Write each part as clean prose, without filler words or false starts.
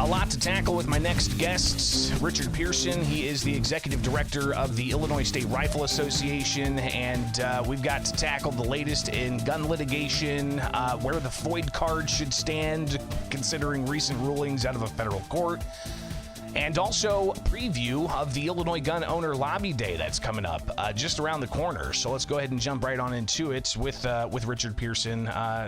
A lot to tackle with my next guests. Richard Pearson, he is the executive director of the Illinois State Rifle Association, and we've got to tackle the latest in gun litigation, where the FOID card should stand, considering recent rulings out of a federal court, and also a preview of the Illinois Gun Owner Lobby Day that's coming up just around the corner. So let's go ahead and jump right on into it with Richard Pearson.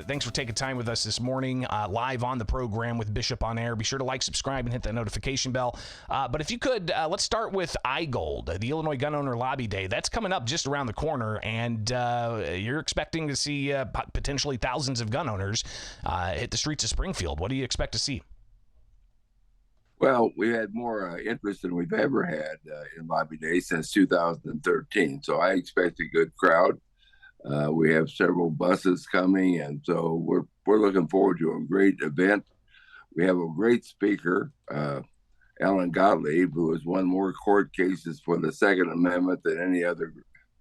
Thanks for taking time with us this morning, live on the program with Bishop on Air. Be sure to like, subscribe, and hit that notification bell. But if you could, let's start with iGold, the Illinois Gun Owner Lobby Day. That's coming up just around the corner, and you're expecting to see potentially thousands of gun owners hit the streets of Springfield. What do you expect to see? Well, we had more interest than we've ever had in Lobby Day since 2013. So I expect a good crowd. We have several buses coming, and so we're looking forward to a great event. We have a great speaker, Alan Gottlieb, who has won more court cases for the Second Amendment than any other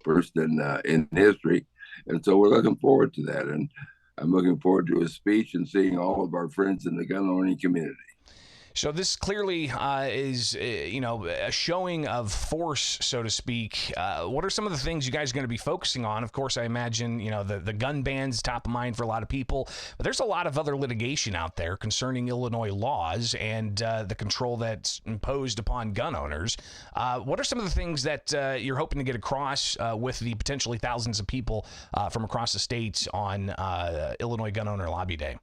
person in history. And so we're looking forward to that. And I'm looking forward to his speech and seeing all of our friends in the gun owning community. So this clearly is, a showing of force, so to speak. What are some of the things you guys are going to be focusing on? Of course, I imagine, the gun ban's top of mind for a lot of people, but there's a lot of other litigation out there concerning Illinois laws and the control that's imposed upon gun owners. What are some of the things that you're hoping to get across with the potentially thousands of people from across the states on Illinois Gun Owner Lobby Day?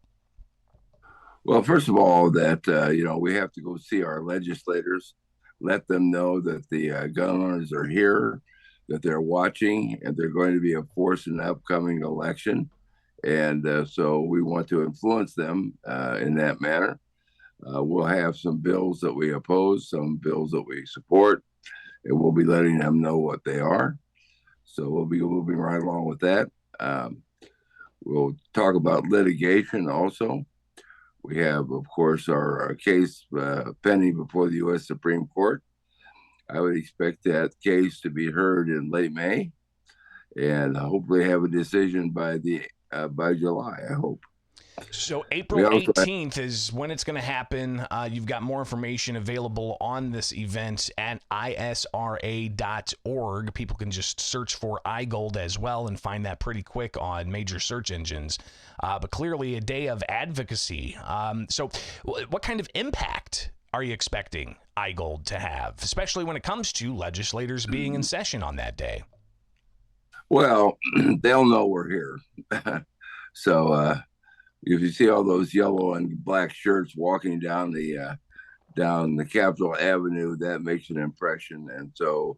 Well, first of all, that, we have to go see our legislators, let them know that the gun owners are here, that they're watching, and they're going to be a force in the upcoming election. And so we want to influence them in that manner. We'll have some bills that we oppose, some bills that we support, and we'll be letting them know what they are. So we'll be moving right along with that. We'll talk about litigation also. We have, of course, our case pending before the U.S. Supreme Court. I would expect that case to be heard in late May, and hopefully have a decision by July, I hope. So April 18th is when it's going to happen. You've got more information available on this event at isra.org. People can just search for iGold as well and find that pretty quick on major search engines. But clearly a day of advocacy. So what kind of impact are you expecting iGold to have, especially when it comes to legislators being in session on that day? Well, they'll know we're here. So if you see all those yellow and black shirts walking down the Capitol Avenue, that makes an impression. And so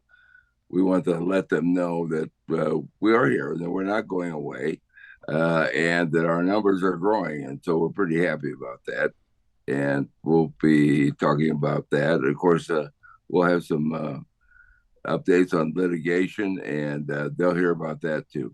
we want to let them know that we are here, that we're not going away, and that our numbers are growing. And so we're pretty happy about that. And we'll be talking about that. Of course, we'll have some updates on litigation, and they'll hear about that too.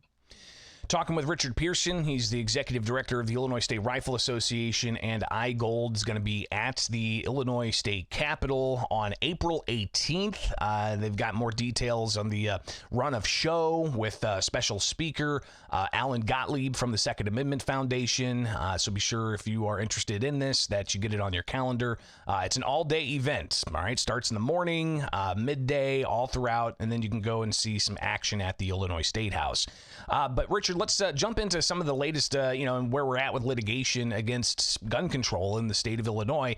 Talking with Richard Pearson. He's the executive director of the Illinois State Rifle Association, and iGold is going to be at the Illinois State Capitol on April 18th. They've got more details on the run of show with special speaker Alan Gottlieb from the Second Amendment Foundation. So be sure, if you are interested in this, that you get it on your calendar. It's an all-day event. All right, starts in the morning, midday, all throughout, and then you can go and see some action at the Illinois State House. But Richard, let's jump into some of the latest, and where we're at with litigation against gun control in the state of Illinois.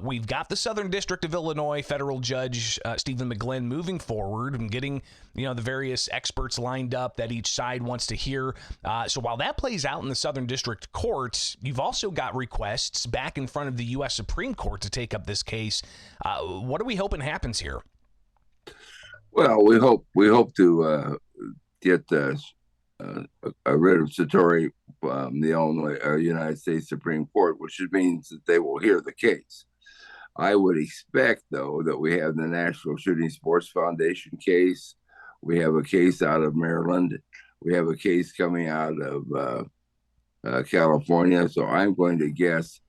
We've got the Southern District of Illinois federal judge Stephen McGlynn moving forward and getting, the various experts lined up that each side wants to hear. So while that plays out in the Southern District courts, you've also got requests back in front of the U.S. Supreme Court to take up this case. What are we hoping happens here? Well, we hope to get a writ of certiorari from the United States Supreme Court, which means that they will hear the case. I would expect, though, that we have the National Shooting Sports Foundation case. We have a case out of Maryland. We have a case coming out of California. So I'm going to guess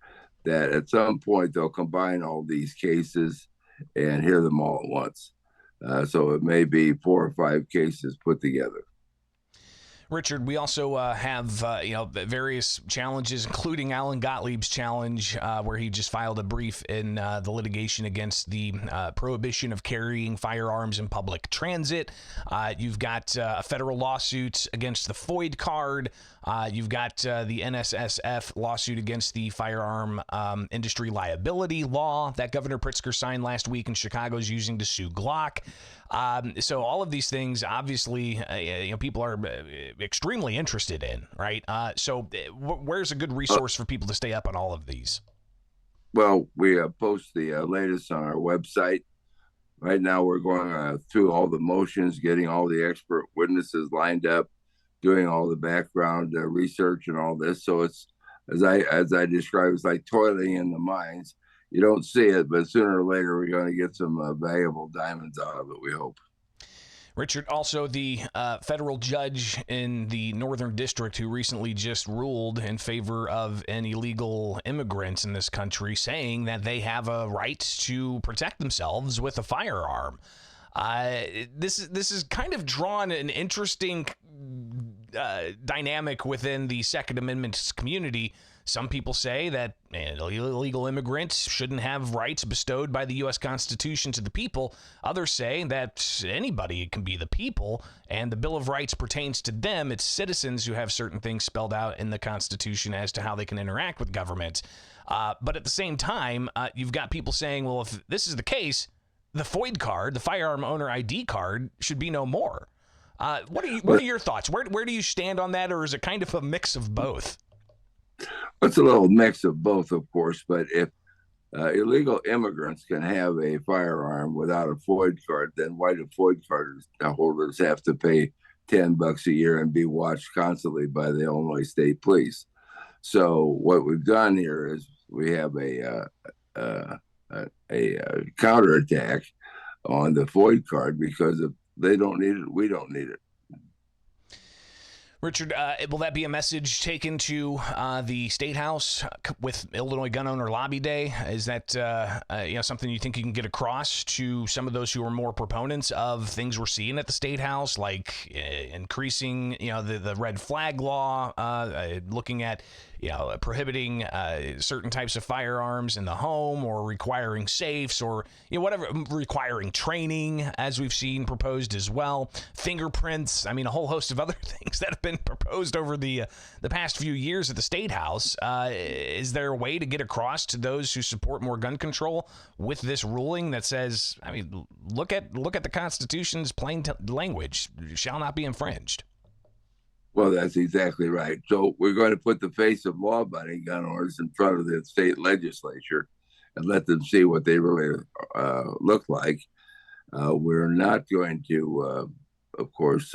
that at some point they'll combine all these cases and hear them all at once. So it may be 4 or 5 cases put together. Richard, we also have various challenges, including Alan Gottlieb's challenge, where he just filed a brief in the litigation against the prohibition of carrying firearms in public transit. You've got a federal lawsuit against the FOID card. You've got the NSSF lawsuit against the firearm industry liability law that Governor Pritzker signed last week, and Chicago's using to sue Glock. So all of these things, obviously, people are extremely interested in, right? So where's a good resource for people to stay up on all of these? Well, we post the latest on our website. Right now, we're going through all the motions, getting all the expert witnesses lined up, doing all the background research and all this. So it's, as I described, it's like toiling in the mines. You don't see it, but sooner or later, we're going to get some valuable diamonds out of it, we hope. Richard, also the federal judge in the Northern District who recently just ruled in favor of an illegal immigrants in this country, saying that they have a right to protect themselves with a firearm. This is kind of drawn an interesting dynamic within the Second Amendment community. Some people say that illegal immigrants shouldn't have rights bestowed by the U.S. Constitution to the people. Others say that anybody can be the people, and the Bill of Rights pertains to them. It's citizens who have certain things spelled out in the Constitution as to how they can interact with government. But at the same time, you've got people saying, well, if this is the case, the FOID card, the firearm owner ID card, should be no more. What are your thoughts? Where do you stand on that, or is it kind of a mix of both? It's a little mix of both, of course, but if illegal immigrants can have a firearm without a FOID card, then why do FOID card holders have to pay $10 a year and be watched constantly by the Illinois State Police? So what we've done here is we have a counterattack on the FOID card, because if they don't need it, we don't need it. Richard, will that be a message taken to the State House with Illinois Gun Owner Lobby Day? Is that something you think you can get across to some of those who are more proponents of things we're seeing at the State House, like increasing the red flag law, looking at prohibiting certain types of firearms in the home, or requiring safes, or whatever, requiring training, as we've seen proposed as well, fingerprints. I mean, a whole host of other things that have been proposed over the past few years at the State House. Is there a way to get across to those who support more gun control with this ruling that says, I mean, look at the Constitution's plain language, shall not be infringed? Well, that's exactly right. So we're going to put the face of law-abiding gun owners in front of the state legislature and let them see what they really look like. We're not going to, of course,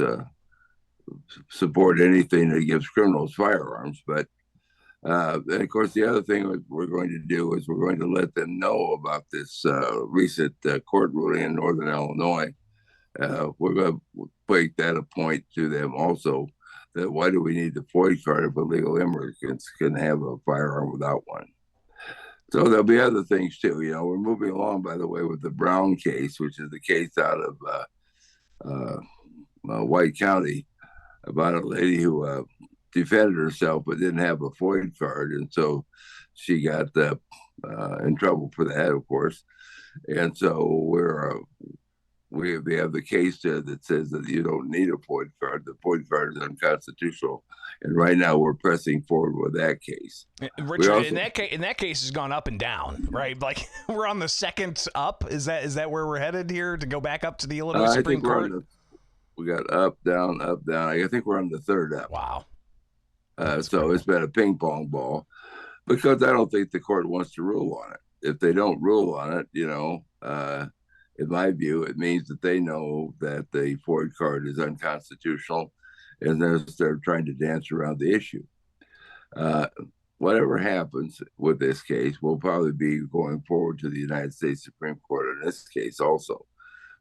support anything that gives criminals firearms. But and of course, the other thing we're going to do is we're going to let them know about this recent court ruling in Northern Illinois. We're going to make that a point to them also, that why do we need the FOID card if illegal immigrants can have a firearm without one? So there'll be other things too. We're moving along, by the way, with the Brown case, which is the case out of White County, about a lady who defended herself but didn't have a FOID card, and so she got in trouble for that, of course. And so we have the case there that says that you don't need a FOID card. The FOID card is unconstitutional, and right now we're pressing forward with that case. Richard, also, in that case has gone up and down, right? Like, we're on the second up. Is that where we're headed here, to go back up to the Illinois Supreme Court? We got up, down, up, down. I think we're on the third up. Wow. So it's been a ping pong ball, because I don't think the court wants to rule on it. If they don't rule on it, in my view, it means that they know that the FOID card is unconstitutional, and they're trying to dance around the issue. Whatever happens with this case, we'll probably be going forward to the United States Supreme Court in this case also.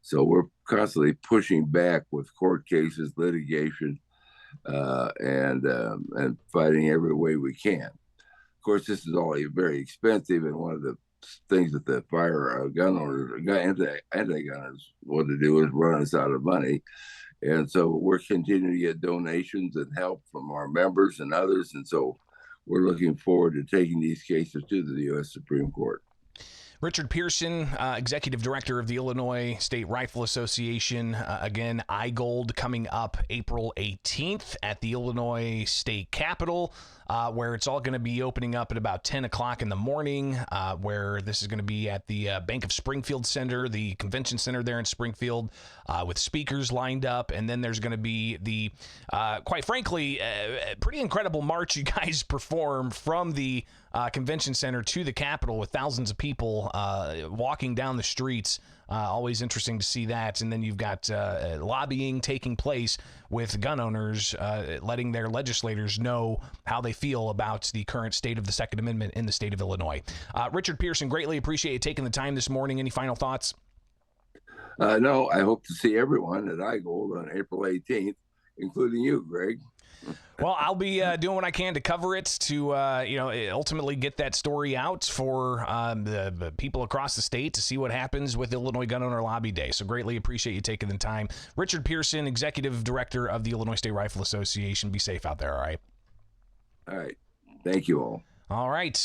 So we're constantly pushing back with court cases, litigation, and fighting every way we can. Of course, this is all very expensive, and one of the things that the gun owners, anti-gunners want to do is run us out of money. And so we're continuing to get donations and help from our members and others. And so we're looking forward to taking these cases to the U.S. Supreme Court. Richard Pearson, Executive Director of the Illinois State Rifle Association. Again, iGold coming up April 18th at the Illinois State Capitol, where it's all going to be opening up at about 10 o'clock in the morning, where this is going to be at the Bank of Springfield Center, the convention center there in Springfield, with speakers lined up. And then there's going to be the, quite frankly, pretty incredible march you guys perform from the convention center to the Capitol with thousands of people walking down the streets. Always interesting to see that. And then you've got lobbying taking place with gun owners, letting their legislators know how they feel about the current state of the Second Amendment in the state of Illinois. Richard Pearson, greatly appreciate you taking the time this morning. Any final thoughts? No, I hope to see everyone at iGold on April 18th, including you, Greg. Well, I'll be doing what I can to cover it to, ultimately get that story out for the people across the state to see what happens with Illinois Gun Owner Lobby Day. So greatly appreciate you taking the time. Richard Pearson, Executive Director of the Illinois State Rifle Association. Be safe out there, all right? All right. Thank you all. All right.